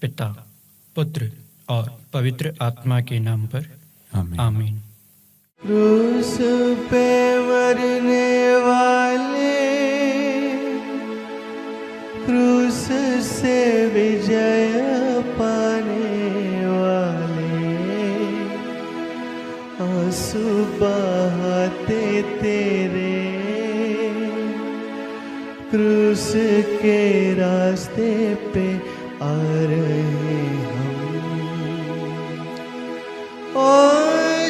पिता, पुत्र और पवित्र आत्मा के नाम पर आमीन। आमीन। क्रूस पे मरने वाले, क्रूस से विजय पाने वाले, आंसू बहाते तेरे क्रूस के रास्ते पे आ रहे हम। ओ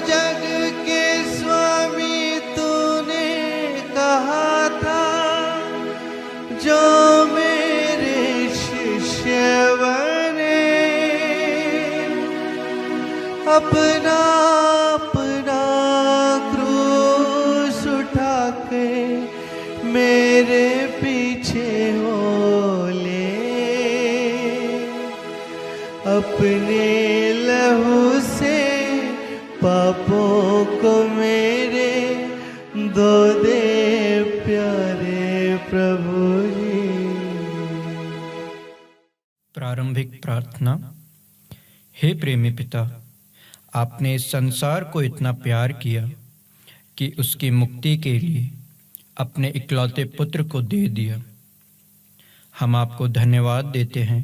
जग के स्वामी तूने कहा था, जो मेरे शिष्य बने, अपना अपना क्रूस उठा के मेरे पीछे हो ले। अपने लहू से पापों को मेरे धो दे प्यारे प्रभु जी। प्रारंभिक प्रार्थना। हे प्रेमी पिता, आपने इस संसार को इतना प्यार किया कि उसकी मुक्ति के लिए अपने इकलौते पुत्र को दे दिया। हम आपको धन्यवाद देते हैं।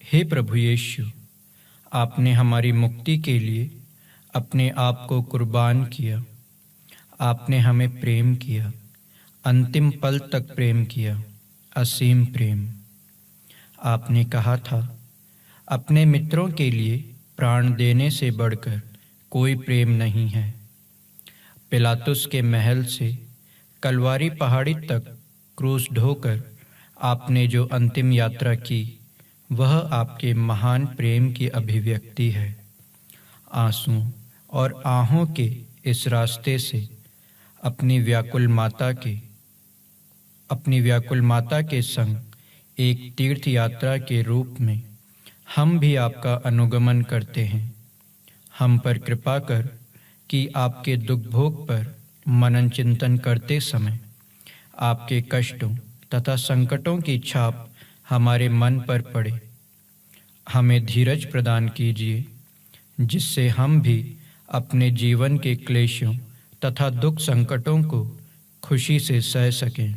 हे प्रभु यीशु, आपने हमारी मुक्ति के लिए अपने आप को कुर्बान किया। आपने हमें प्रेम किया, अंतिम पल तक प्रेम किया, असीम प्रेम। आपने कहा था, अपने मित्रों के लिए प्राण देने से बढ़कर कोई प्रेम नहीं है। पिलातुस के महल से कलवारी पहाड़ी तक क्रूस ढोकर आपने जो अंतिम यात्रा की, वह आपके महान प्रेम की अभिव्यक्ति है। आंसुओं और आहों के इस रास्ते से अपनी व्याकुल माता के संग एक तीर्थ यात्रा के रूप में हम भी आपका अनुगमन करते हैं। हम पर कृपा कर कि आपके दुख भोग पर मनन चिंतन करते समय आपके कष्टों तथा संकटों की छाप हमारे मन पर पड़े। हमें धीरज प्रदान कीजिए, जिससे हम भी अपने जीवन के क्लेशों तथा दुख संकटों को खुशी से सह सकें,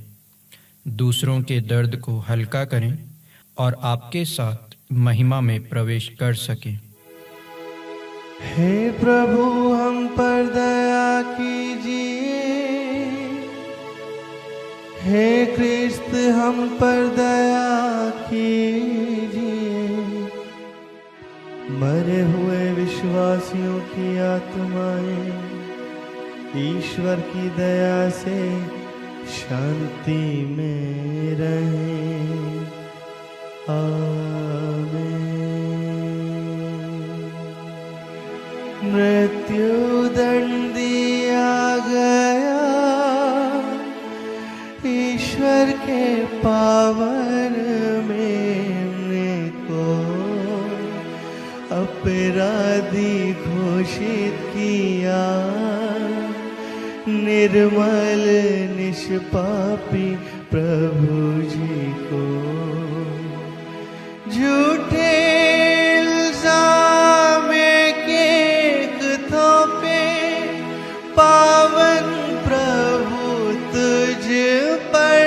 दूसरों के दर्द को हल्का करें और आपके साथ महिमा में प्रवेश कर सकें। हे प्रभु, हम पर दया कीजिए। हे क्रिस्त, हम पर दया कीजिए। मरे हुए विश्वासियों की आत्माएं ईश्वर की दया से शांति में रहें। आमीन। मृत्यु दंड दिया गया ईश्वर के पावन मेमने को, अपराधी घोषित किया, निर्मल निष्पापी प्रभु जी को। झूठे इल्जाम के थोपे पावन प्रभु तुझ पर,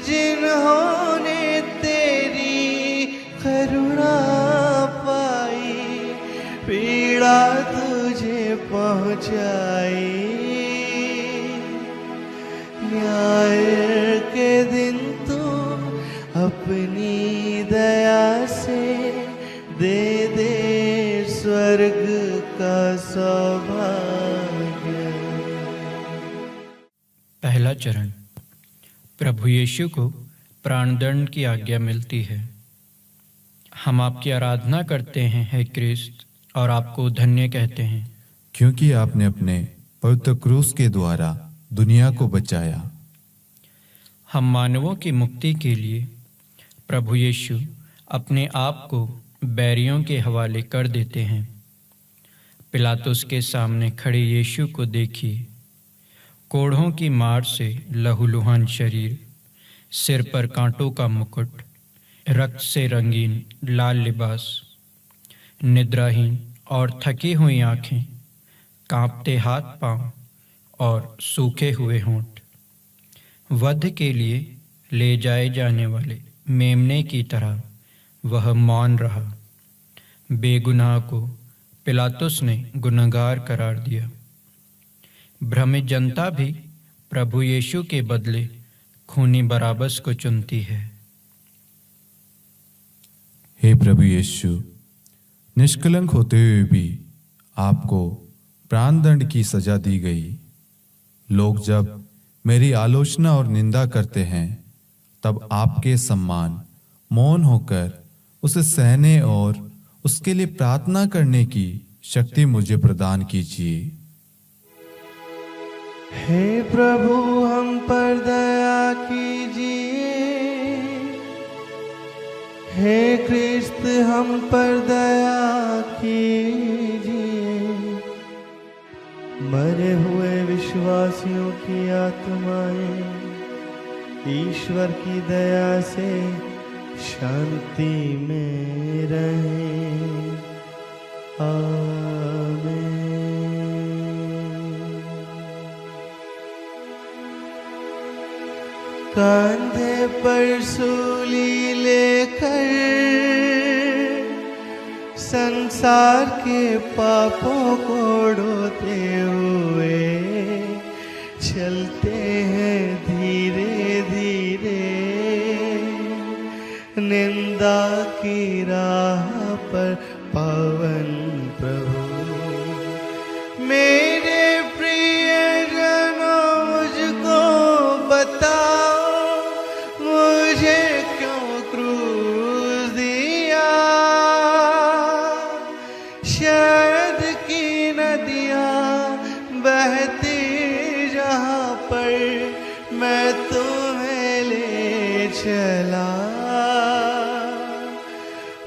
जिन्होंने तेरी करुणा पाई, पीड़ा तुझे पहुंचाई। न्याय के दिन तू अपनी दया से दे दे स्वर्ग का सौभाग्य। पहला चरण। प्रभु यीशु को प्राणदंड की आज्ञा मिलती है। हम आपकी आराधना करते हैं, हे क्रिस्त, और आपको धन्य कहते हैं, क्योंकि आपने अपने पवित्र क्रूस के द्वारा दुनिया को बचाया। हम मानवों की मुक्ति के लिए प्रभु यीशु अपने आप को बैरियों के हवाले कर देते हैं। पिलातुस के सामने खड़े यीशु को देखिए। कोढ़ों की मार से लहूलुहान शरीर, सिर पर कांटों का मुकुट, रक्त से रंगीन लाल लिबास, निद्राहीन और थकी हुई आंखें, कांपते हाथ पांव और सूखे हुए होंठ, वध के लिए ले जाए जाने वाले मेमने की तरह वह मौन रहा। बेगुनाह को पिलातुस ने गुनहगार करार दिया। भ्रमित जनता भी प्रभु यीशु के बदले खूनी बराबस को चुनती है। हे प्रभु यीशु, निष्कलंक होते हुए भी आपको प्राणदंड की सजा दी गई। लोग जब मेरी आलोचना और निंदा करते हैं, तब आपके सम्मान मौन होकर उसे सहने और उसके लिए प्रार्थना करने की शक्ति मुझे प्रदान कीजिए। हे प्रभु, हम पर दया कीजिए। हे क्रिस्त, हम पर दया कीजिए। मरे हुए विश्वासियों की आत्माएं ईश्वर की दया से शांति में रहें। आमीन। कंधे पर सूली लेकर संसार के पापों को ढोते हुए चलते हैं धीरे धीरे निंदा की राह पर पावन प्रभु। मेरे प्रियजनों, मुझको बताओ, मुझे क्यों क्रूस दिया? शहद की नदियाँ बहती जहाँ पर मैं तुम्हें ले चला।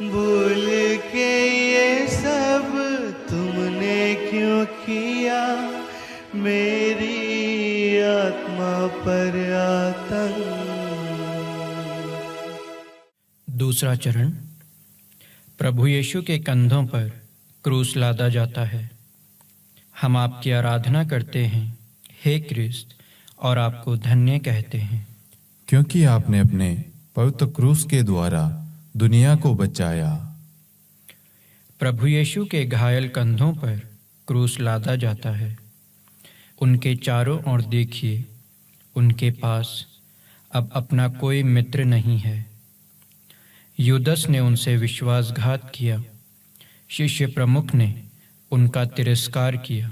भूल के ये सब तुमने क्यों किया? मेरी आत्मा पर आतंक। दूसरा चरण। प्रभु यीशु के कंधों पर क्रूस लादा जाता है। हम आपकी आराधना करते हैं, हे क्रिस्त, और आपको धन्य कहते हैं, क्योंकि आपने अपने पवित्र क्रूस के द्वारा दुनिया को बचाया। प्रभु यीशु के घायल कंधों पर क्रूस लादा जाता है। उनके चारों ओर देखिए, उनके पास अब अपना कोई मित्र नहीं है। यूदस ने उनसे विश्वासघात किया। शिष्य प्रमुख ने उनका तिरस्कार किया।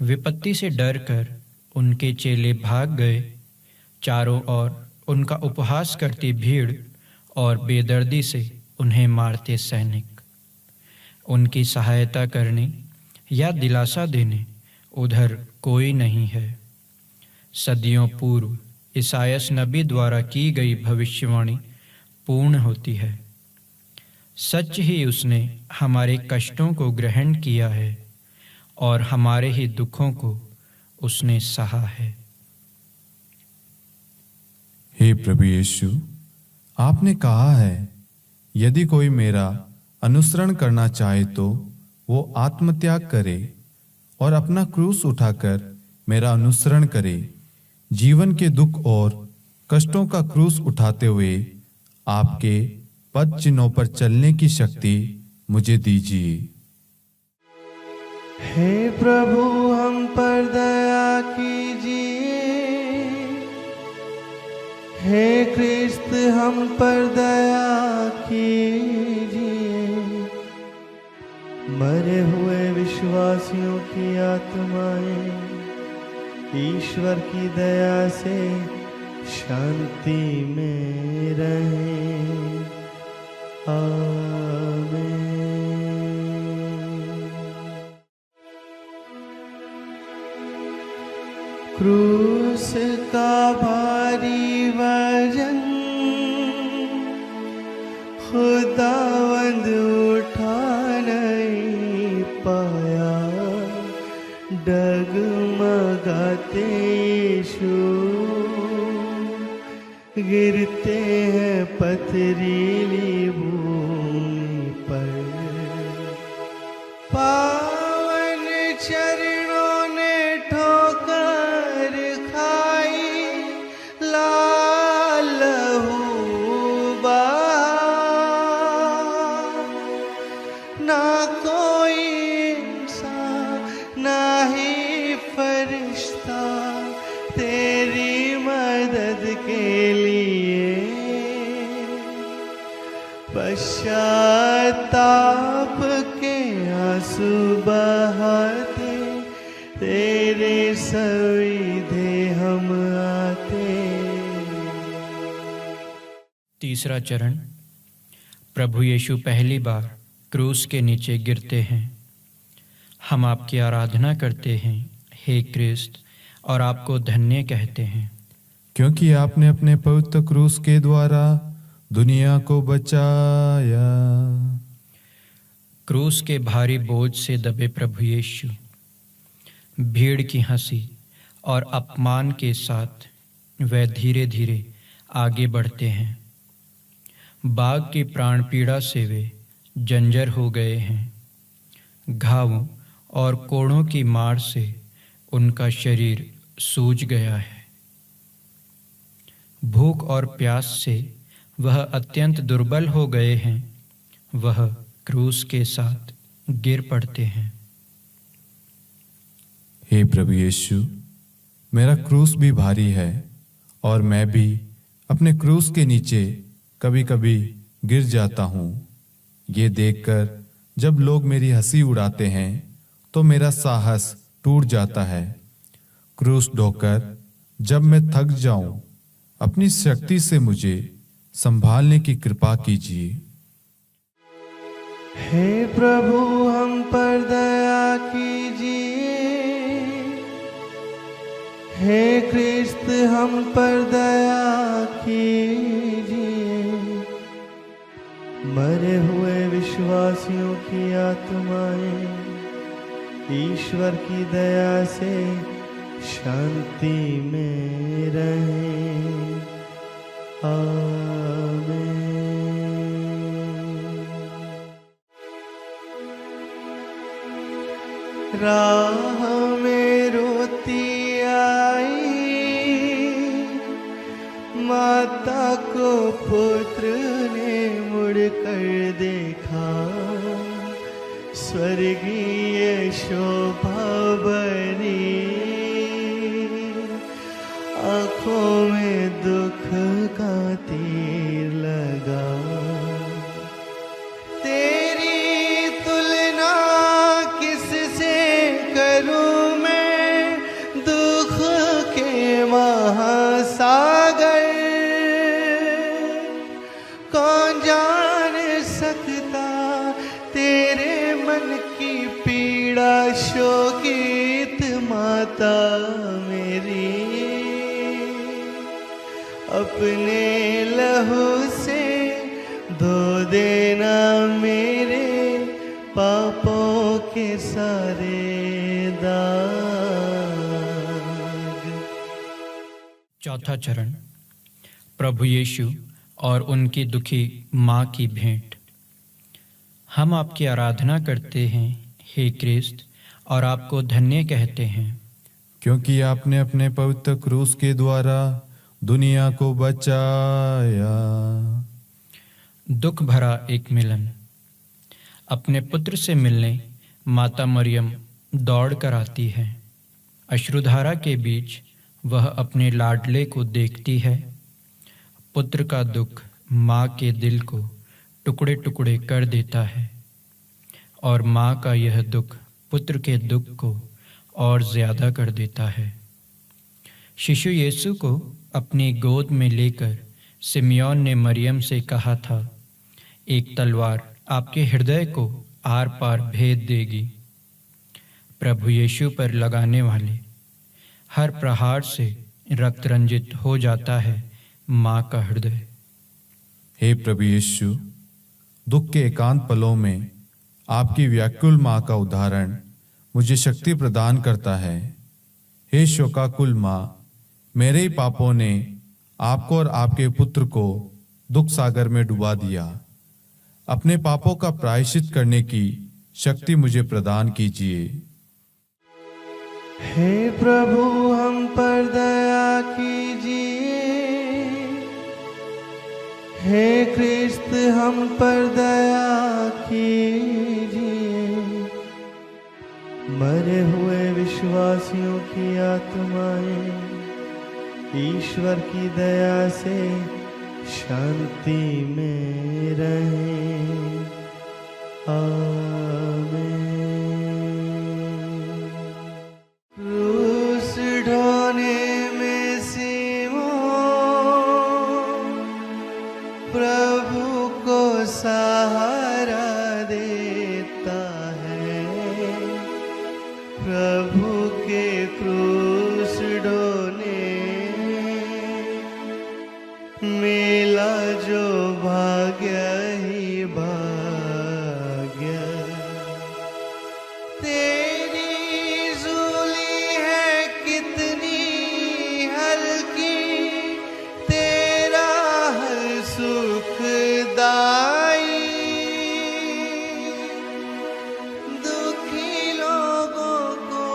विपत्ति से डरकर उनके चेले भाग गए। चारों ओर उनका उपहास करती भीड़ और बेदर्दी से उन्हें मारते सैनिक। उनकी सहायता करने या दिलासा देने उधर कोई नहीं है। सदियों पूर्व ईसायास नबी द्वारा की गई भविष्यवाणी पूर्ण होती है। सच ही उसने हमारे कष्टों को ग्रहण किया है और हमारे ही दुखों को उसने सहा है। हे प्रभु यीशु, आपने कहा है, यदि कोई मेरा अनुसरण करना चाहे तो वो आत्मत्याग करे और अपना क्रूस उठाकर मेरा अनुसरण करे। जीवन के दुख और कष्टों का क्रूस उठाते हुए आपके पद चिन्हों पर चलने की शक्ति मुझे दीजिए। हे प्रभु, हम पर दया कीजिए। हे क्रिस्त, हम पर दया कीजिए। मरे हुए विश्वासियों की आत्माएं ईश्वर की दया से शांति में रहें। आमीन। क्रूस का भारी वजन खुदावंद उठा नहीं पाया। डगमगाते यीशु गिरते हैं पथरीली भूमि पर। पावन चरणों ने ठोकर खाई, लाल लहू बहा। ना कोई इंसान ना ही फरिश्ता तेरी मदद के लिए पश्चाताप के आंसू बहाते, तेरे सविधे हम आते। तीसरा चरण। प्रभु यीशु पहली बार क्रूस के नीचे गिरते हैं। हम आपकी आराधना करते हैं हे क्रिस्त, और आपको धन्य कहते हैं, क्योंकि आपने अपने पवित्र क्रूस के द्वारा दुनिया को बचाया। क्रूस के भारी बोझ से दबे प्रभु यीशु भीड़ की हंसी और अपमान के साथ वह धीरे धीरे आगे बढ़ते हैं। बाघ की प्राण पीड़ा से वे जंजर हो गए हैं। घावों और कोड़ों की मार से उनका शरीर सूज गया है। भूख और प्यास से वह अत्यंत दुर्बल हो गए हैं। वह क्रूस के साथ गिर पड़ते हैं। हे प्रभु यीशु, मेरा क्रूस भी भारी है और मैं भी अपने क्रूस के नीचे कभी कभी गिर जाता हूँ। ये देखकर जब लोग मेरी हंसी उड़ाते हैं तो मेरा साहस टूट जाता है। क्रूस ढोकर जब मैं थक जाऊं, अपनी शक्ति से मुझे संभालने की कृपा कीजिए। हे प्रभु हम पर दया कीजिए। हे क्रिस्त हम पर दया कीजिए। मरे हुए विश्वासियों की आत्माएं ईश्वर की दया से शांति में रहें। आमीन। राह में रोती आई माता को पुत्र ने मुड़कर देखा। स्वर्गीय शोभा बनी आँखों में दुख का तीर लगा। तेरी तुलना किससे करूं मैं, दुख के महासागर। कौन जान सकता तेरे मन की पीड़ा, शोकित माता मेरी। अपने लहू से धो देना मेरे पापों के सारे दाग। चौथा चरण। प्रभु यीशु और उनकी दुखी माँ की भेंट। हम आपकी आराधना करते हैं हे क्रिस्त, और आपको धन्य कहते हैं, क्योंकि आपने अपने पवित्र क्रूस के द्वारा दुनिया को बचाया। दुख भरा एक मिलन। अपने पुत्र से मिलने माता मरियम दौड़ कर आती है। अश्रुधारा के बीच वह अपने लाडले को देखती है। पुत्र का दुख माँ के दिल को टुकड़े टुकड़े कर देता है, और माँ का यह दुख पुत्र के दुख को और ज्यादा कर देता है। शिशु यीशु को अपनी गोद में लेकर सिमियोन ने मरियम से कहा था, एक तलवार आपके हृदय को आर पार भेद देगी। प्रभु यीशु पर लगाने वाले हर प्रहार से रक्त रंजित हो जाता है माँ का हृदय। हे प्रभु यीशु, दुख के एकांत पलों में आपकी व्याकुल माँ का उदाहरण मुझे शक्ति प्रदान करता है। हे शोकाकुल माँ, मेरे ही पापों ने आपको और आपके पुत्र को दुख सागर में डुबा दिया। अपने पापों का प्रायश्चित करने की शक्ति मुझे प्रदान कीजिए। हे प्रभु हम पर दया कीजिए। हे क्रिस्त हम पर दया कीजिए। मरे हुए विश्वासियों की आत्माएं ईश्वर की दया से शांति में रहें। आमीन। क्रूस ढोने में सिमोन प्रभु को सहारा देता है। प्रभु के क्रूस ढोने मिला जो भाग्य ही भाग्य। तेरी सूली है कितनी हल्की, तेरा हर सुखदाई। दुखी लोगों को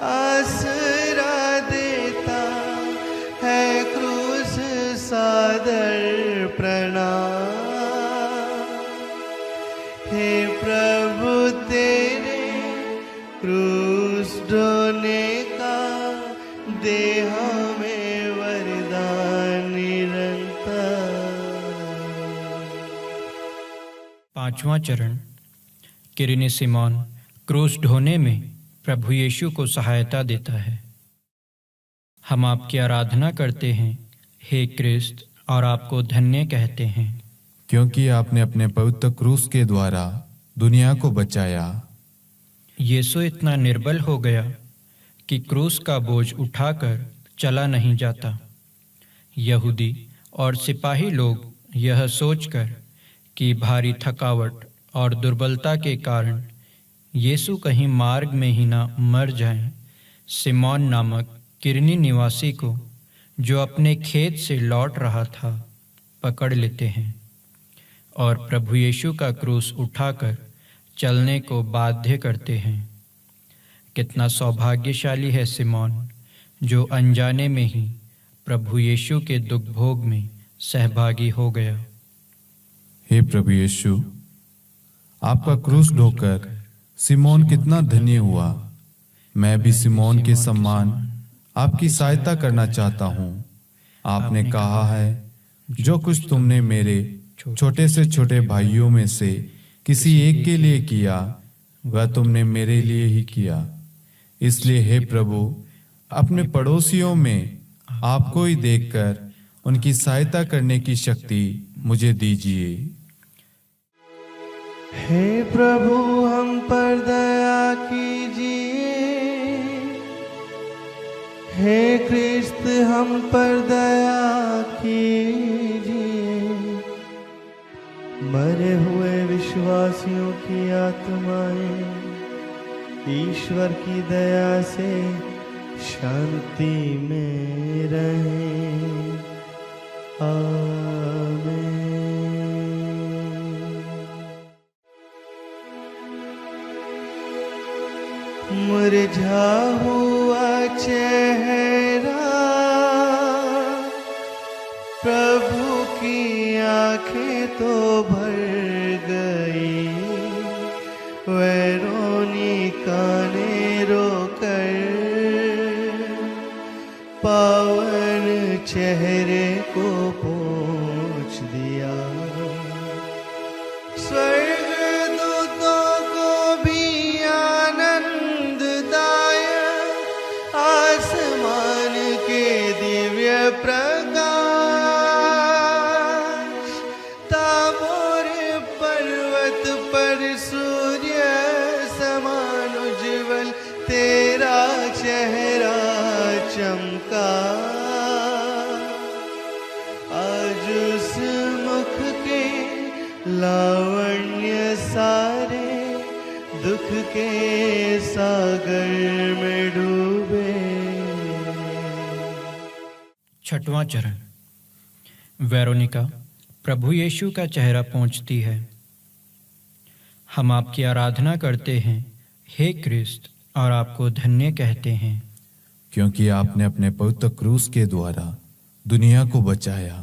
आसरा देता है क्रूस सादर प्रणाम। हे प्रभु तेरे क्रूस ढोने का दे हमें वरदान निरंतर। पांचवा चरण। किरनी सिमोन क्रूस ढोने में प्रभु यीशु को सहायता देता है। हम आपकी आराधना करते हैं हे क्रिस्त, और आपको धन्य कहते हैं, क्योंकि आपने अपने पवित्र क्रूस के द्वारा दुनिया को बचाया। यीशु इतना निर्बल हो गया कि क्रूस का बोझ उठाकर चला नहीं जाता। यहूदी और सिपाही लोग यह सोचकर कि भारी थकावट और दुर्बलता के कारण यीशु कहीं मार्ग में ही ना मर जाएं, सिमोन नामक किरनी निवासी को, जो अपने खेत से लौट रहा था, पकड़ लेते हैं और प्रभु यीशु का क्रूस उठाकर चलने को बाध्य करते हैं। कितना सौभाग्यशाली है सिमोन, जो अनजाने में ही प्रभु यीशु के दुख भोग में सहभागी हो गया। हे प्रभु यीशु, आपका क्रूस ढोकर सिमोन कितना धन्य हुआ। मैं भी सिमोन के सम्मान आपकी सहायता करना चाहता हूँ। आपने कहा है, जो कुछ तुमने मेरे छोटे से छोटे भाइयों में से किसी एक के लिए किया, वह तुमने मेरे लिए ही किया। इसलिए हे प्रभु, अपने पड़ोसियों में आपको ही देखकर उनकी सहायता करने की शक्ति मुझे दीजिए। हे प्रभु हम पर दया कीजिए। हे क्रिस्त हम पर दया कीजिए। मरे हुए विश्वासियों की आत्माएं ईश्वर की दया से शांति में रहें। आमीन। मुरझा हुआ चेहरा प्रभु की आंखें तो भर गई। वेरोनिका ने रोकर पावन चेहरे को पोंछ दिया। स्वर्गदूतों को भी आनंददायक आसमान के दिव्य प्रकाश। ताबोर पर्वत पर सूर्य समान उज्ज्वल तेरा चेहरा चमका। आज उस मुख के लावण्य सारे दुख के सागर में डूबे। छठवां चरण। वेरोनिका प्रभु यीशु का चेहरा पोंछती है। हम आपकी आराधना करते हैं, हे क्रिस्त, और आपको धन्य कहते हैं, क्योंकि आपने अपने पवित्र क्रूस के द्वारा दुनिया को बचाया।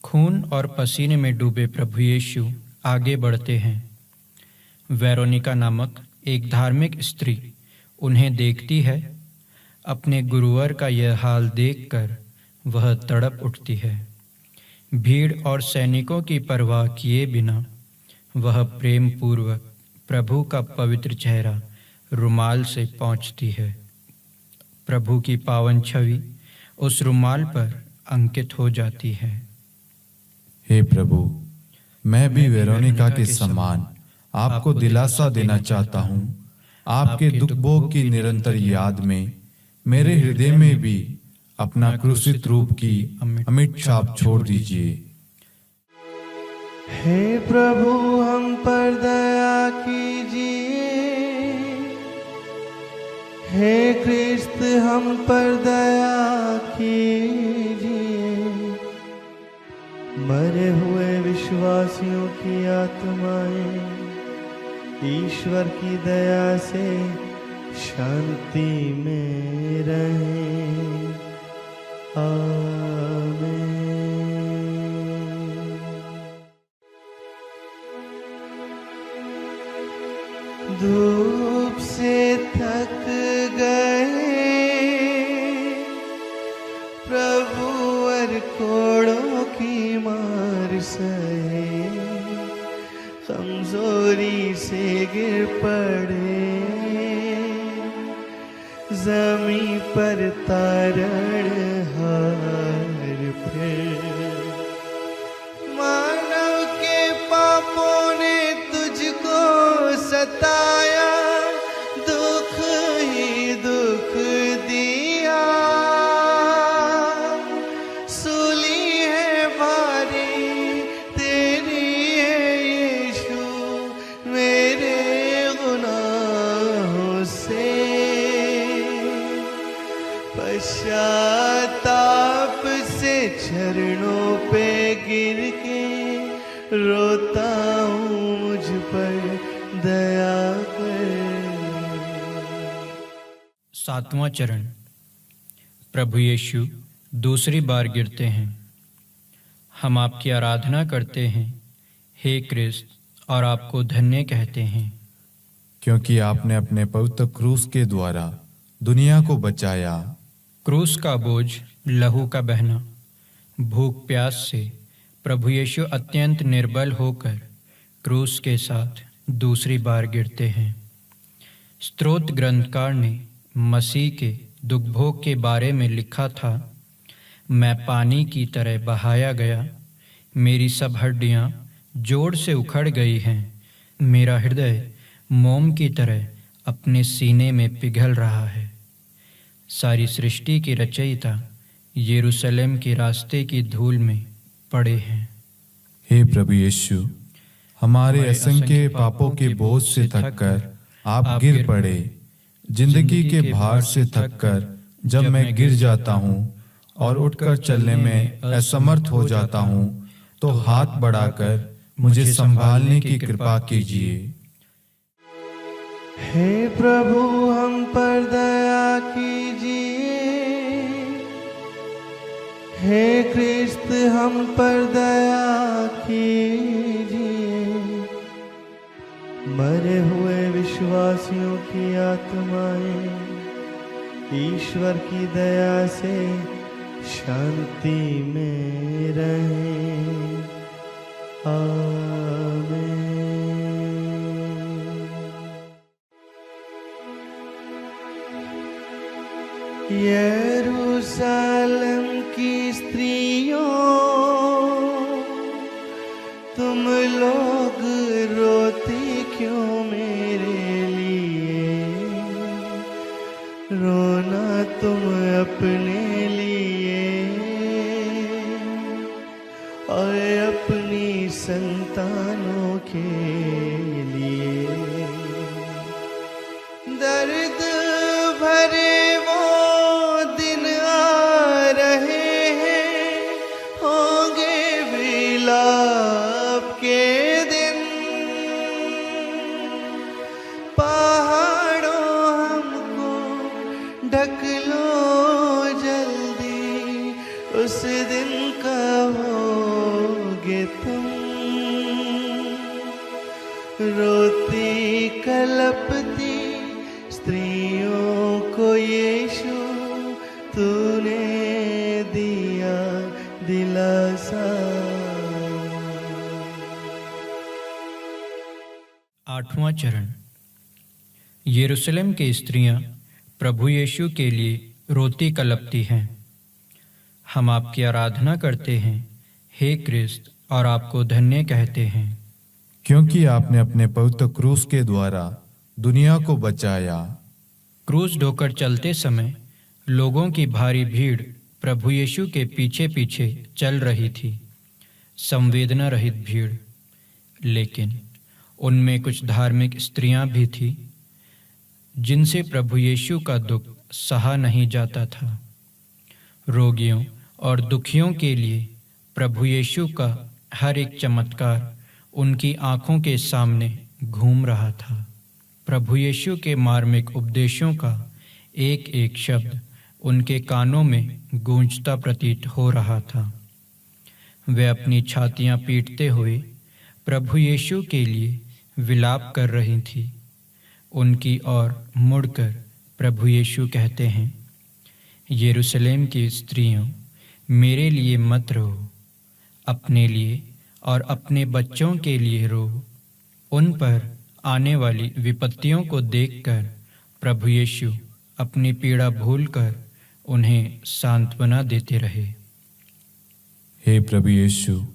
खून और पसीने में डूबे प्रभु यीशु आगे बढ़ते हैं। वेरोनिका नामक एक धार्मिक स्त्री उन्हें देखती है। अपने गुरुवर का यह हाल देखकर वह तड़प उठती है। भीड़ और सैनिकों की परवाह किए बिना वह प्रेम पूर्वक प्रभु का पवित्र चेहरा रुमाल से पोंछती है। प्रभु की पावन छवि उस रुमाल पर अंकित हो जाती है। हे प्रभु, मैं भी वेरोनिका के समान आपको दिलासा देना चाहता हूँ। आपके दुख भोग की निरंतर याद में मेरे हृदय में भी अपना क्रूसित रूप की अमिट छाप छोड़ दीजिए। हे प्रभु, हम पर दया कीजिए। हे क्रिस्त, हम पर दया कीजिए। मरे हुए विश्वासियों की आत्माएं ईश्वर की दया से शांति में रहें। आमीन। धूप से थक गए प्रभु, और कोड़ों की मार सहे। कमजोरी से गिर पड़े, जमीन पर तारण हार फिर। मानव के पापों ने तुझको सताया, दुख ही दुख दिया। सूली है भारी तेरी है यीशु, मेरे गुनाहों से। पश्चाताप से चरणों पे गिर के रोता हूँ, मुझ पर दया कर। 7वां चरण। प्रभु यीशु दूसरी बार गिरते हैं। हम आपकी आराधना करते हैं, हे क्रिस्त, और आपको धन्य कहते हैं, क्योंकि आपने अपने पवित्र क्रूस के द्वारा दुनिया को बचाया। क्रूस का बोझ, लहू का बहना। भूख प्यास से प्रभु यीशु अत्यंत निर्बल होकर क्रूस के साथ दूसरी बार गिरते हैं। स्तोत्र ग्रंथकार ने मसीह के दुख भोग के बारे में लिखा था, मैं पानी की तरह बहाया गया, मेरी सब हड्डियां जोड़ से उखड़ गई हैं, मेरा हृदय मोम की तरह अपने सीने में पिघल रहा है। सारी सृष्टि की रचयिता यरूशलेम के रास्ते की धूल में पड़े हैं। हे प्रभु यीशु, हमारे असंख्य पापों के बोझ से थककर आप गिर पड़े। जिंदगी के भार से थककर जब मैं गिर जाता हूँ और उठकर चलने में असमर्थ हो जाता हूँ, तो हाथ बढ़ाकर मुझे संभालने की कृपा कीजिए। हे प्रभु, हम पर दया कीजिए। हे क्रिस्त, हम पर दया कीजिए। मरे हुए विश्वासियों की आत्माएं ईश्वर की दया से शांति में रहें। आमीन। यरूशलेम की स्त्रियों, तुम लोग रोती क्यों मेरे लिए? रोना तुम अपने लिए और अपनी संतानों के लिए। दर्द भरे वो दिन आ रहे हैं, होंगे भी तक लो जल्दी, उस दिन कहोगे तुम। रोती कलपती स्त्रियों को यीशु तूने दिया दिलासा। 8वां चरण। यरूशलेम की स्त्रियां प्रभु यीशु के लिए रोती कलपती हैं। हम आपकी आराधना करते हैं हे क्रिस्त, और आपको धन्य कहते हैं, क्योंकि आपने अपने पवित्र क्रूस के द्वारा दुनिया को बचाया। क्रूस ढोकर चलते समय लोगों की भारी भीड़ प्रभु यीशु के पीछे पीछे चल रही थी, संवेदना रहित भीड़। लेकिन उनमें कुछ धार्मिक स्त्रियां भी थीं, जिनसे प्रभु यीशु का दुख सहा नहीं जाता था। रोगियों और दुखियों के लिए प्रभु यीशु का हर एक चमत्कार उनकी आंखों के सामने घूम रहा था। प्रभु यीशु के मार्मिक उपदेशों का एक एक शब्द उनके कानों में गूंजता प्रतीत हो रहा था। वे अपनी छातियां पीटते हुए प्रभु यीशु के लिए विलाप कर रही थी। उनकी ओर मुड़कर प्रभु यीशु कहते हैं, यरूशलेम की स्त्रियों, मेरे लिए मत रो, अपने लिए और अपने बच्चों के लिए रो। उन पर आने वाली विपत्तियों को देखकर प्रभु यीशु अपनी पीड़ा भूलकर उन्हें सांत्वना देते रहे। हे प्रभु यीशु,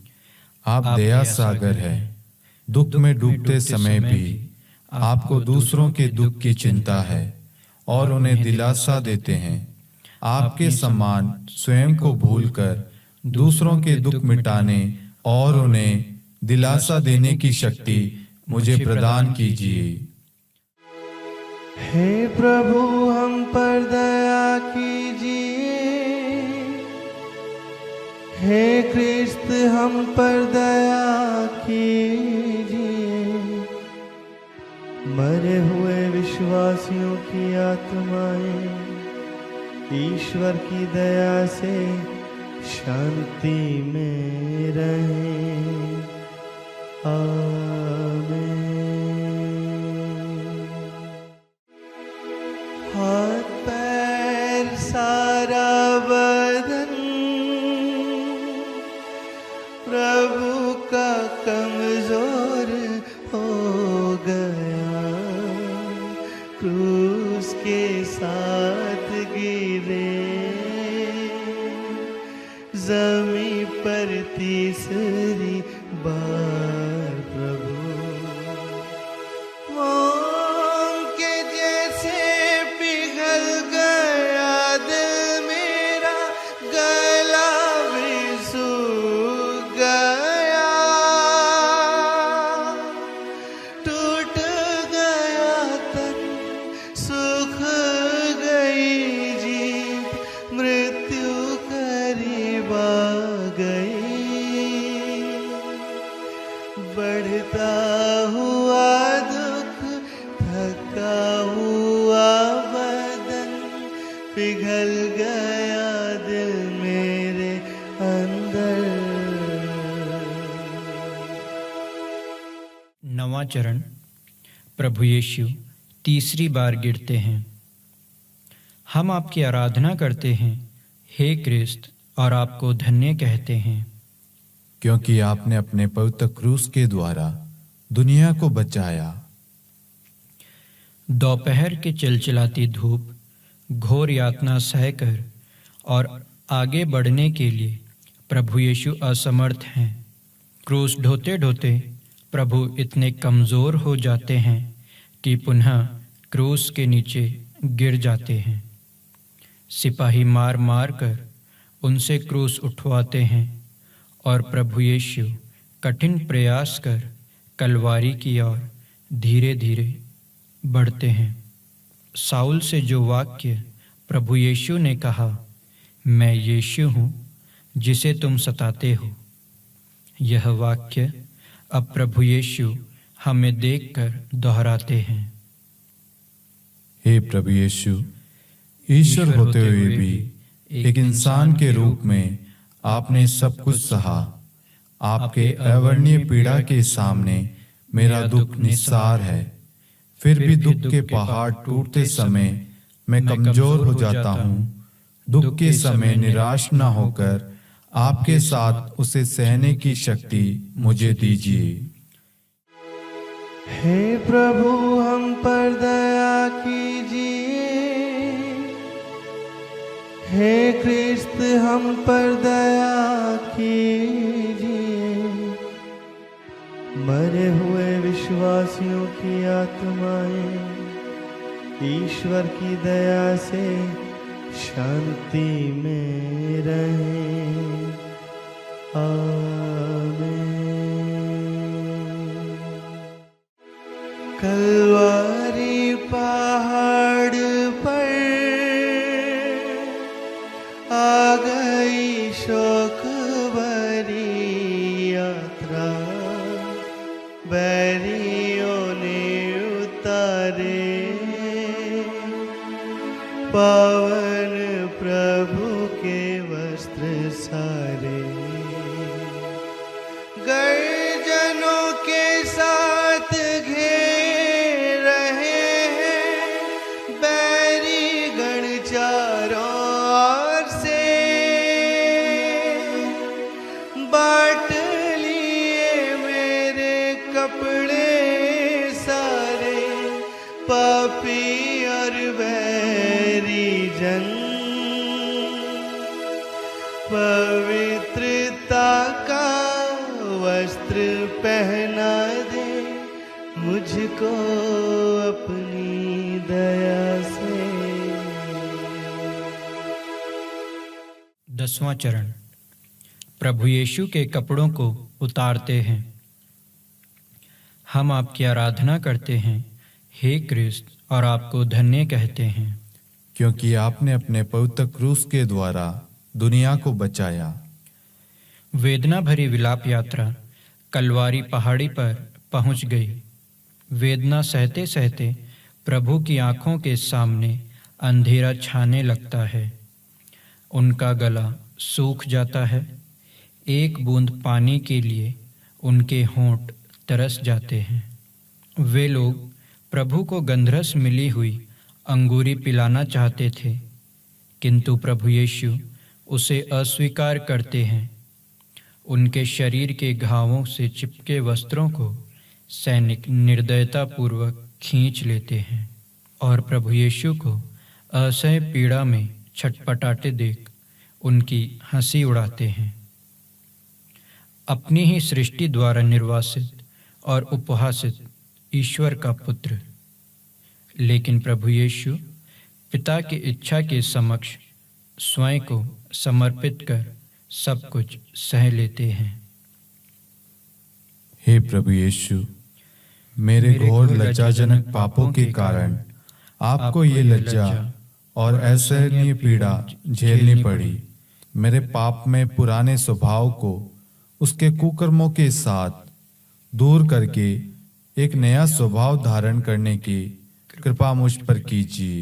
आप दया सागर है। दुख में डूबते समय भी आपको दूसरों के दुख की चिंता है और उन्हें दिलासा देते हैं। आपके समान स्वयं को भूलकर दूसरों के दुख मिटाने और उन्हें दिलासा देने की शक्ति मुझे प्रदान कीजिए। हे प्रभु, हम पर दया कीजिए। हे क्रिस्त, हम पर दया कीजिए। मरे हुए विश्वासियों की आत्माएं ईश्वर की दया से शांति में रहें। आमीन। हाथ पैर सारा बदन प्रभु का कमजोर हो गया। क्रूस के साथ गिरे जमी पर तीसरी बार प्रभु। मोम के जैसे पिघल गया दिल मेरा, गला भी सूख गया। टूट गया तन, सुख गई जीत, मृत्यु करीब आ गई। बढ़ता हुआ दुख, थका हुआ बदन, पिघल गया दिल मेरे अंदर। 9वां चरण। प्रभु यीशु तीसरी बार गिरते हैं। हम आपकी आराधना करते हैं हे क्रिस्त, और आपको धन्य कहते हैं, क्योंकि आपने अपने पवित्र क्रूस के द्वारा दुनिया को बचाया। दोपहर की चिलचिलाती धूप, घोर यातना सहकर और आगे बढ़ने के लिए प्रभु यीशु असमर्थ हैं। क्रूस ढोते ढोते प्रभु इतने कमज़ोर हो जाते हैं कि पुनः क्रूस के नीचे गिर जाते हैं। सिपाही मार मार कर उनसे क्रूस उठवाते हैं और प्रभु यीशु कठिन प्रयास कर कलवारी की ओर धीरे धीरे बढ़ते हैं। साउल से जो वाक्य प्रभु यीशु ने कहा, मैं यीशु हूँ जिसे तुम सताते हो, यह वाक्य अब प्रभु यीशु हमें देखकर दोहराते हैं। हे प्रभु यीशु, ईश्वर होते हुए भी एक इंसान के रूप में आपने सब कुछ सहा। आपके अवर्णीय पीड़ा के सामने मेरा दुख निस्सार है। फिर भी दुख के पहाड़ टूटते समय मैं कमजोर हो जाता हूँ। दुख के समय निराश न होकर आपके साथ उसे सहने की शक्ति मुझे दीजिए। हे प्रभु हम पर दया कीजिए। हे क्रिस्त हम पर दया कीजिए। मरे हुए विश्वासियों की आत्माएं ईश्वर की दया से शांति में रहें। आमीन। कलवारी पहाड़ पर आ गई शोक भरी यात्रा। बैरियों ने उतारे पावन प्रभु के वस्त्र सारे। गर्जनों के साथ घेर रहे हैं बैरी गण चारों ओर से। बांट लिए मेरे कपड़े सारे पापी और बैरी जन। पवित्रता का वस्त्र पहना दे मुझको अपनी दया से। 10वां चरण। प्रभु यीशु के कपड़ों को उतारते हैं। हम आपकी आराधना करते हैं हे क्रिस्त, और आपको धन्य कहते हैं, क्योंकि आपने अपने पवित्र क्रूस के द्वारा दुनिया को बचाया। वेदना भरी विलाप यात्रा कलवारी पहाड़ी पर पहुंच गई। वेदना सहते सहते प्रभु की आंखों के सामने अंधेरा छाने लगता है। उनका गला सूख जाता है। एक बूंद पानी के लिए उनके होंठ तरस जाते हैं। वे लोग प्रभु को गंधरस मिली हुई अंगूरी पिलाना चाहते थे, किंतु प्रभु यीशु उसे अस्वीकार करते हैं। उनके शरीर के घावों से चिपके वस्त्रों को सैनिक निर्दयतापूर्वक खींच लेते हैं और प्रभु यीशु को असह्य पीड़ा में छटपटाते देख उनकी हंसी उड़ाते हैं। अपनी ही सृष्टि द्वारा निर्वासित और उपहासित ईश्वर का पुत्र, लेकिन प्रभु यीशु पिता की इच्छा के समक्ष स्वयं को समर्पित कर सब कुछ सह लेते हैं। हे प्रभु यीशु, मेरे घोर लज्जाजनक पापों के कारण आपको ये लज्जा और असहनीय पीड़ा झेलनी पड़ी। मेरे पाप में पुराने स्वभाव को उसके कुकर्मों के साथ दूर करके एक नया स्वभाव धारण करने की कृपा मुझ पर कीजिए।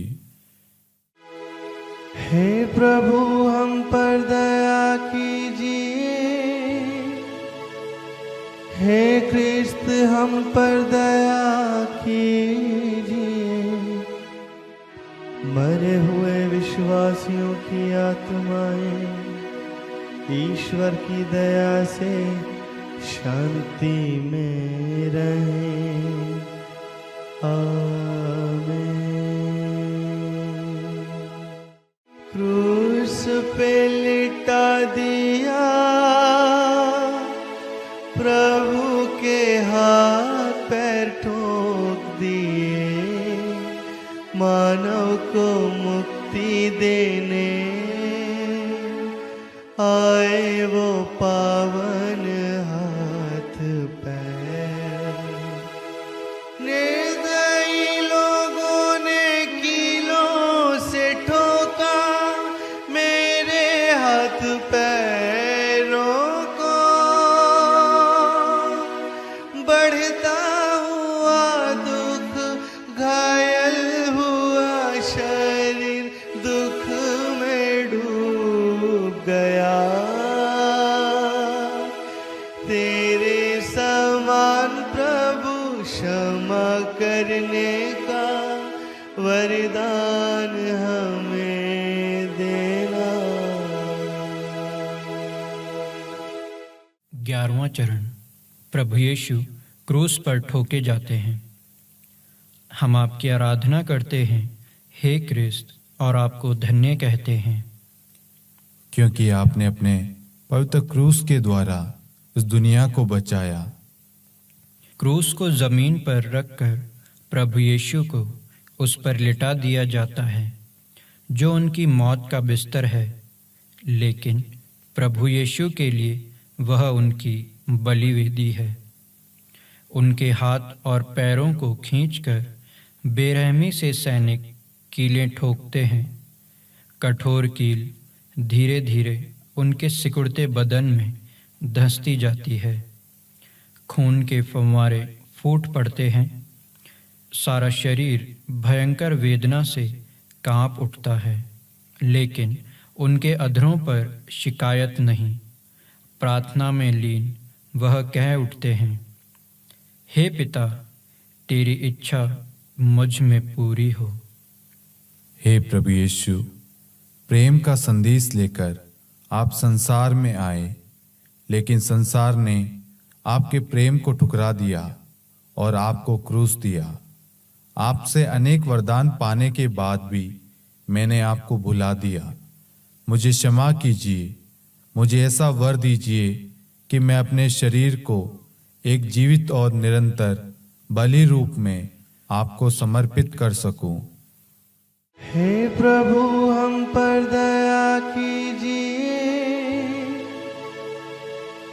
हे प्रभु हम पर दया कीजिए। हे क्रिस्त हम पर दया कीजिए। मरे हुए विश्वासियों की आत्माएं ईश्वर की दया से शांति में रहें। आमीन। क्रूस पे लिटा दिया प्रभु के हाथ पैर ठोक दिए। मानव को मुक्ति देने आए वो पावन हाथ पैर। निर्दयी लोगों ने कीलों से ठोका मेरे हाथ पैरों को। बढ़ता हुआ दुख, घायल हुआ शरीर, दुख का वरदान हमें देना। 11वां चरण। प्रभु यीशु क्रूस पर ठोके जाते हैं। हम आपकी आराधना करते हैं, हे क्रिस्त, और आपको धन्य कहते हैं, क्योंकि आपने अपने पवित्र क्रूस के द्वारा इस दुनिया को बचाया। क्रूस को जमीन पर रखकर प्रभु यीशु को उस पर लिटा दिया जाता है, जो उनकी मौत का बिस्तर है, लेकिन प्रभु यीशु के लिए वह उनकी बलिवेदी है। उनके हाथ और पैरों को खींचकर बेरहमी से सैनिक कीलें ठोकते हैं। कठोर कील धीरे धीरे उनके सिकुड़ते बदन में धंसती जाती है। खून के फव्वारे फूट पड़ते हैं। सारा शरीर भयंकर वेदना से कांप उठता है, लेकिन उनके अधरों पर शिकायत नहीं। प्रार्थना में लीन वह कह उठते हैं, हे पिता, तेरी इच्छा मुझ में पूरी हो। हे प्रभु यीशु, प्रेम का संदेश लेकर आप संसार में आए, लेकिन संसार ने आपके प्रेम को ठुकरा दिया और आपको क्रूस दिया। आपसे अनेक वरदान पाने के बाद भी मैंने आपको भुला दिया। मुझे क्षमा कीजिए। मुझे ऐसा वर दीजिए कि मैं अपने शरीर को एक जीवित और निरंतर बलि रूप में आपको समर्पित कर सकूं। हे प्रभु, हम पर दया कीजिए।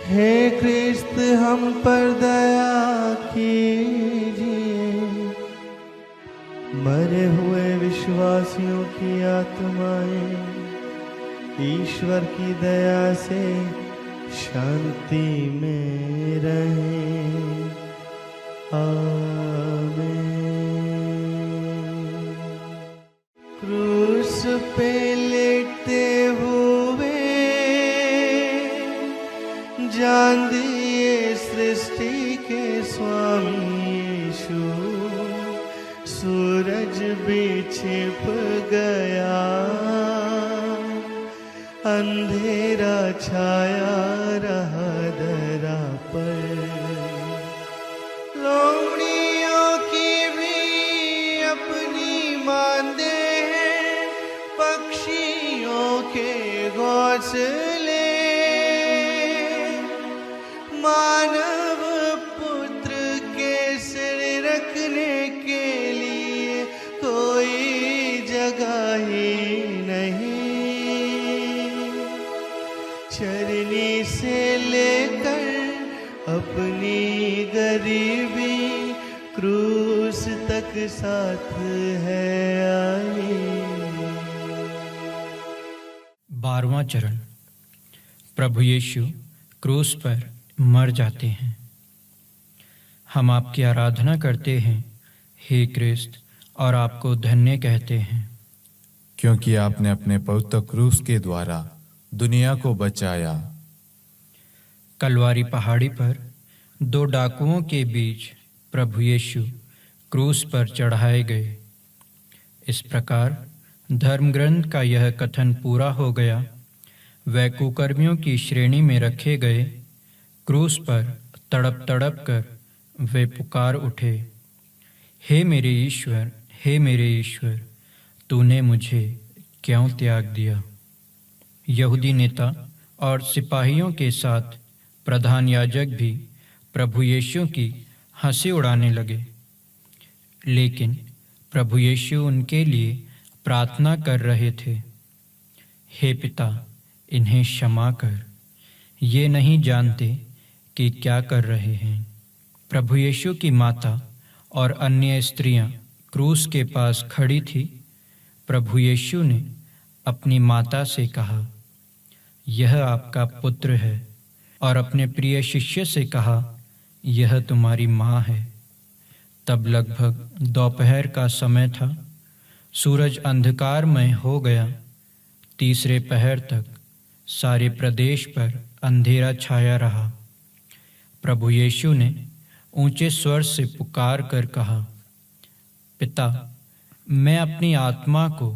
हे क्रिस्त, हम पर दया कीजिए। मरे हुए विश्वासियों की आत्माएं ईश्वर की दया से शांति में रहें। आमीन। क्रूस पे लेटते हुए जान दिए सृष्टि के स्वामी यीशु। सूरज भी छिप गया, अंधेरा छाया रहा धरा पर। लोमड़ियों की भी अपनी मांदे हैं, पक्षियों के घोंसले। मानव पुत्र के सिर रखने के लिए कोई जगह ही नहीं। चरनी से लेकर अपनी गरीबी क्रूस तक साथ है आई। 12वां चरण। प्रभु यीशु क्रूस पर मर जाते हैं। हम आपकी आराधना करते हैं, हे क्रिस्त, और आपको धन्य कहते हैं, क्योंकि आपने अपने पवित्र क्रूस के द्वारा दुनिया को बचाया। कलवारी पहाड़ी पर 2 डाकुओं के बीच प्रभु यीशु क्रूस पर चढ़ाए गए। इस प्रकार धर्म ग्रंथ का यह कथन पूरा हो गया। वह कुकर्मियों की श्रेणी में रखे गए। क्रूस पर तड़प तड़प कर वे पुकार उठे, हे मेरे ईश्वर, हे मेरे ईश्वर, तूने मुझे क्यों त्याग दिया। यहूदी नेता और सिपाहियों के साथ प्रधान याजक भी प्रभु यीशु की हंसी उड़ाने लगे, लेकिन प्रभु यीशु उनके लिए प्रार्थना कर रहे थे, हे पिता, इन्हें क्षमा कर, ये नहीं जानते कि क्या कर रहे हैं। प्रभु यीशु की माता और अन्य स्त्रियां क्रूस के पास खड़ी थी। प्रभु यीशु ने अपनी माता से कहा, यह आपका पुत्र है, और अपने प्रिय शिष्य से कहा, यह तुम्हारी माँ है। तब लगभग दोपहर का समय था। सूरज अंधकारमय हो गया। तीसरे पहर तक सारे प्रदेश पर अंधेरा छाया रहा। प्रभु यीशु ने ऊंचे स्वर से पुकार कर कहा, पिता, मैं अपनी आत्मा को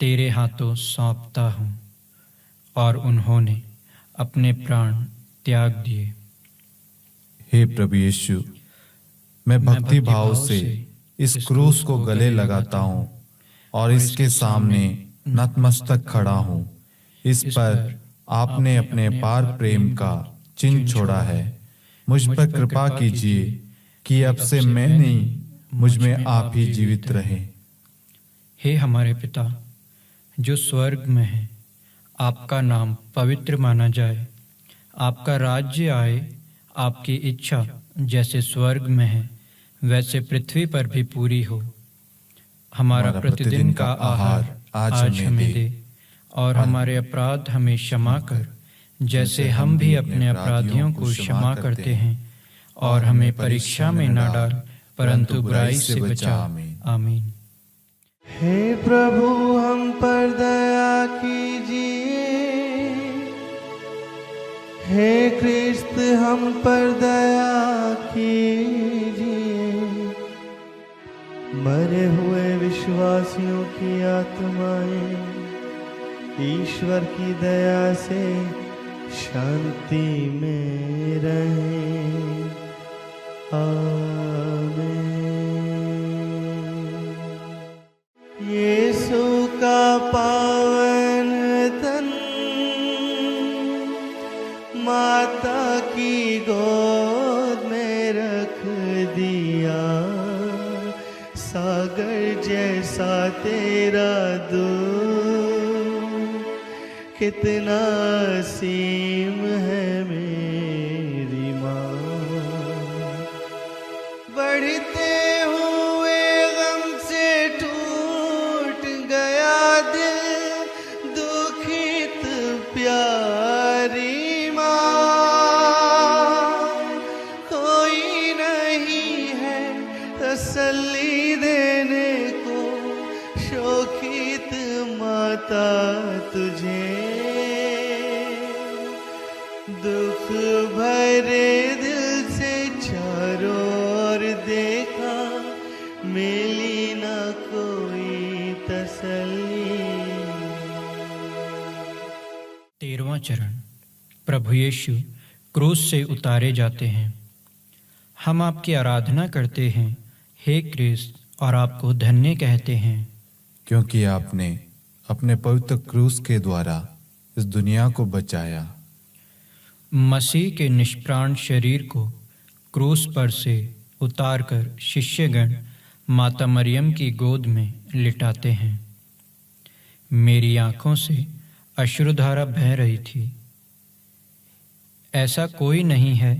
तेरे हाथों सौंपता हूँ। और उन्होंने अपने प्राण त्याग दिए। हे प्रभु यीशु, मैं भक्ति भाव से इस क्रूस को गले लगाता हूँ और इसके सामने नतमस्तक खड़ा हूँ। इस पर आपने अपने पार प्रेम का चिन्ह छोड़ा है। मुझ पर कृपा कीजिए कि अब से मैं नहीं, मुझ में आप ही जीवित रहे। हे हमारे पिता जो स्वर्ग में है, आपका नाम पवित्र माना जाए। आपका राज्य आए। आपकी इच्छा जैसे स्वर्ग में है वैसे पृथ्वी पर भी पूरी हो। हमारा प्रतिदिन का आहार आज हमें दे, और हमारे अपराध हमें क्षमा कर, जैसे हम भी अपने अपराधियों को क्षमा करते हैं। और हमें परीक्षा में न डाल, परंतु बुराई से बचा। आमीन। हे प्रभु हम पर दया कीजिए। हे क्रिस्त हम पर दया कीजिए। मरे हुए विश्वासियों की आत्माएं ईश्वर की दया से शांति में रहें। आमीन। यीशु का पावन तन माता की गोद में रख दिया। सागर जैसा तेरा दूध कितना सीम है मेरी माँ। बढ़ते हुए गम से टूट गया दिल, दुखित प्यारी माँ। कोई नहीं है तसल्ली देने को, शोकित माता तुझे। दुख भरे दिल से चारों ओर देखा, मिली न कोई तसल्ली। 13वां चरण। प्रभु यीशु क्रूस से उतारे जाते हैं। हम आपकी आराधना करते हैं हे क्रिस्त, और आपको धन्य कहते हैं, क्योंकि आपने अपने पवित्र क्रूस के द्वारा इस दुनिया को बचाया। मसीह के निष्प्राण शरीर को क्रूस पर से उतारकर शिष्यगण माता मरियम की गोद में लिटाते हैं। मेरी आंखों से अश्रुधारा बह रही थी। ऐसा कोई नहीं है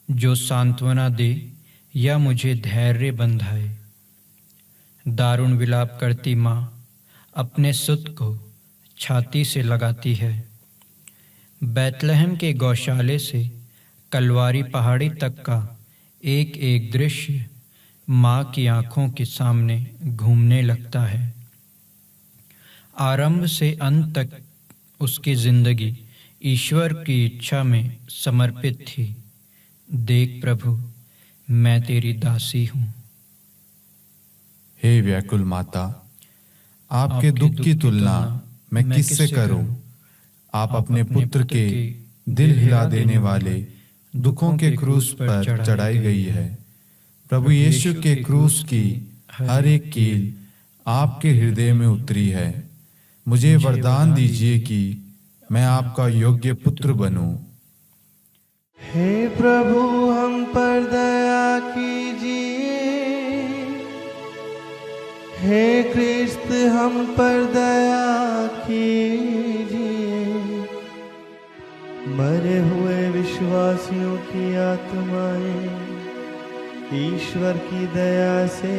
जो सांत्वना दे या मुझे धैर्य बंधाए। दारुण विलाप करती माँ अपने सुत को छाती से लगाती है। बैतलहम के गौशाले से कलवारी पहाड़ी तक का एक एक दृश्य माँ की आंखों के सामने घूमने लगता है। आरंभ से अंत तक उसकी जिंदगी ईश्वर की इच्छा में समर्पित थी। देख प्रभु, मैं तेरी दासी हूँ। हे व्याकुल माता, आपके दुख की तुलना मैं किससे करूं? आप अपने पुत्र के दिल हिला देने वाले दुखों के क्रूस पर चढ़ाई गई है। प्रभु यीशु के क्रूस की हर एक कील आपके हृदय में उतरी है। मुझे वरदान दीजिए कि मैं आपका योग्य पुत्र बनूं। हे प्रभु हम पर दया कीजिए। हे क्रिस्त हम पर दया कीजिए। मरे हुए विश्वासियों की आत्माएं ईश्वर की दया से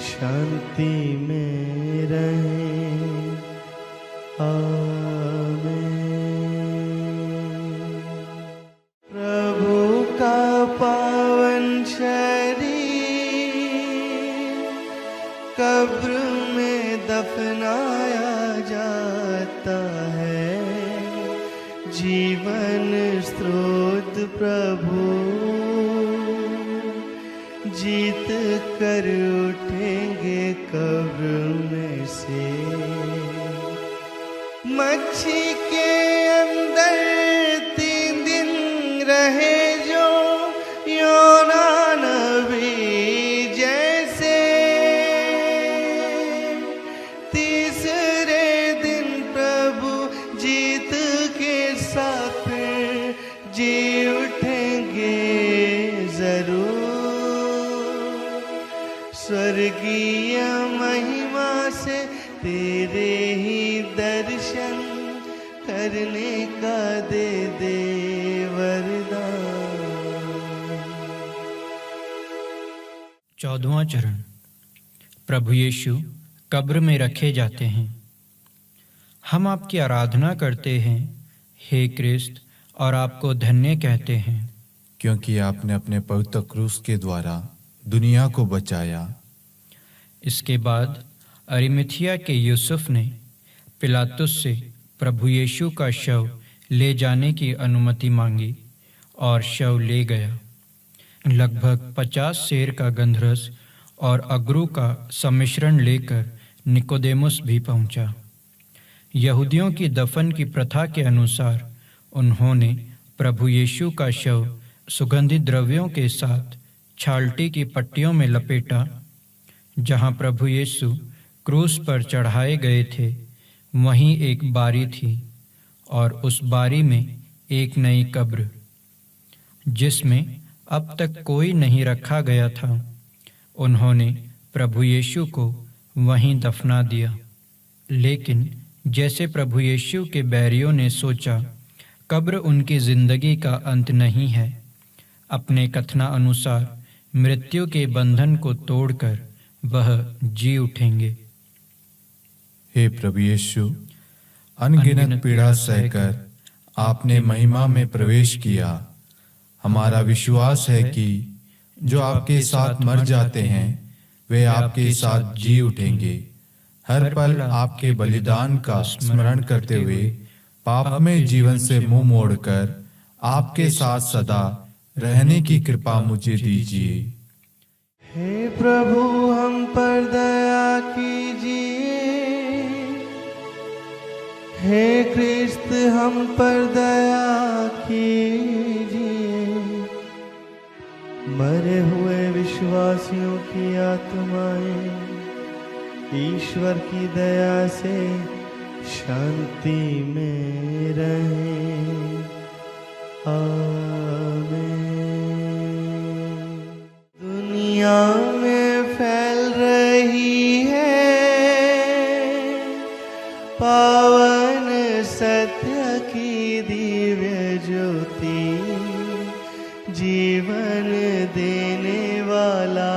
शांति में रहें। आमीन। प्रभु का पावन शरीर कब्र में दफनाया जाता है। जीवन स्रोत प्रभु जीत कर उठेंगे। कब्र में से। मच्छी के अंदर 3 दिन रहे जो योना नबी जैसे। तीसरे दिन प्रभु जीत के साथ जी उठेंगे जरूर। स्वर्गीय महिमा से तेरे ही दर्शन करने का दे दे वरदान। 14वां चरण। प्रभु यीशु कब्र में रखे जाते हैं। हम आपकी आराधना करते हैं हे क्रिस्त, और आपको धन्य कहते हैं, क्योंकि आपने अपने पवित्र क्रूस के द्वारा दुनिया को बचाया। इसके बाद अरिमथिया के यूसुफ ने पिलातुस से प्रभु यीशु का शव ले जाने की अनुमति मांगी और शव ले गया। लगभग 50 सेर का गंधरस और अगरू का सम्मिश्रण लेकर निकोदेमुस भी पहुंचा। यहूदियों की दफन की प्रथा के अनुसार उन्होंने प्रभु यीशु का शव सुगंधित द्रव्यों के साथ छालटी की पट्टियों में लपेटा। जहां प्रभु यीशु क्रूस पर चढ़ाए गए थे वहीं एक बारी थी, और उस बारी में एक नई कब्र जिसमें अब तक कोई नहीं रखा गया था। उन्होंने प्रभु यीशु को वहीं दफना दिया। लेकिन जैसे प्रभु यीशु के बैरियों ने सोचा कब्र उनकी जिंदगी का अंत नहीं है, अपने कथना अनुसार मृत्यु के बंधन को तोड़कर वह जी उठेंगे। हे प्रभु यीशु, अनगिनत पीड़ा सहकर आपने महिमा में प्रवेश किया। हमारा विश्वास है कि जो आपके साथ मर जाते हैं वे आपके साथ जी उठेंगे। हर पल आपके बलिदान का स्मरण करते हुए पापमय जीवन से मुंह मोड़कर आपके साथ सदा रहने की कृपा मुझे दीजिए। हे प्रभु हम पर दया कीजिए। हे क्रिस्त हम पर दया कीजिए। मरे हुए विश्वासियों की आत्माएं ईश्वर की दया से शांति में रहें। आमीन। दुनिया में फैल रही है पावन सत्य की दिव्य ज्योति। जीवन देने वाला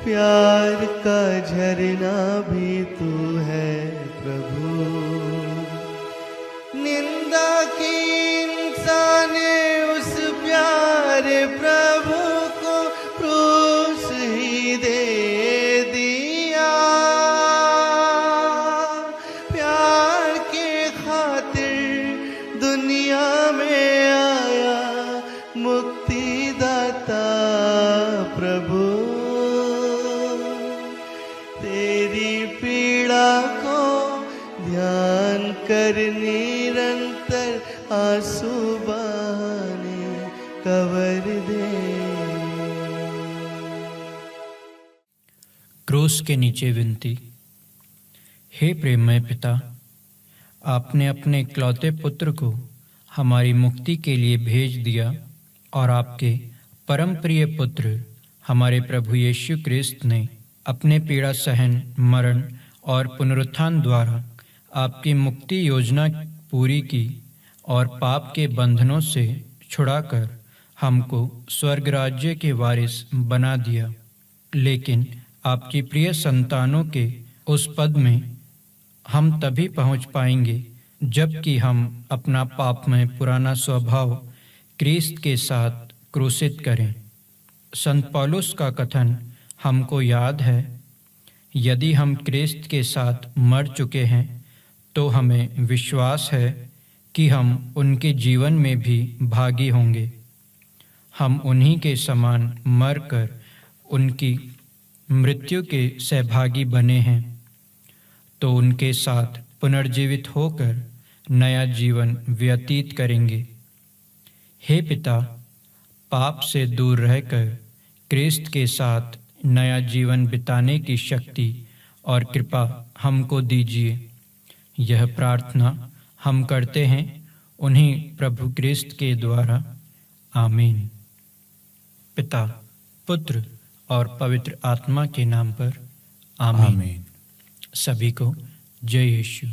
प्यार का झरना भी तू है प्रभु। निंदा की इंसान उस प्यारे प्रभु को क्रूस ही दे दिया। प्यार के खातिर दुनिया में आया मुक्तिदाता प्रभु। तेरी पीड़ा को ध्यान कर निरंतर आंसू बहाने कवर दे। क्रूस के नीचे विनती। हे प्रेममय पिता, आपने अपने इकलौते पुत्र को हमारी मुक्ति के लिए भेज दिया, और आपके परम प्रिय पुत्र हमारे प्रभु यीशु क्रिस्त ने अपने पीड़ा सहन, मरण और पुनरुत्थान द्वारा आपकी मुक्ति योजना पूरी की और पाप के बंधनों से छुड़ाकर हमको स्वर्ग राज्य के वारिस बना दिया। लेकिन आपकी प्रिय संतानों के उस पद में हम तभी पहुंच पाएंगे जबकि हम अपना पापमय पुराना स्वभाव क्रिस्त के साथ क्रूसित करें। संत पौलुस का कथन हमको याद है, यदि हम क्रिस्त के साथ मर चुके हैं तो हमें विश्वास है कि हम उनके जीवन में भी भागी होंगे। हम उन्हीं के समान मरकर उनकी मृत्यु के सहभागी बने हैं, तो उनके साथ पुनर्जीवित होकर नया जीवन व्यतीत करेंगे। हे पिता, पाप से दूर रहकर क्रिस्त के साथ नया जीवन बिताने की शक्ति और कृपा हमको दीजिए। यह प्रार्थना हम करते हैं उन्हीं प्रभु क्रिस्त के द्वारा। आमीन। पिता, पुत्र और पवित्र आत्मा के नाम पर आमीन। आमीन। सभी को जय यीशु।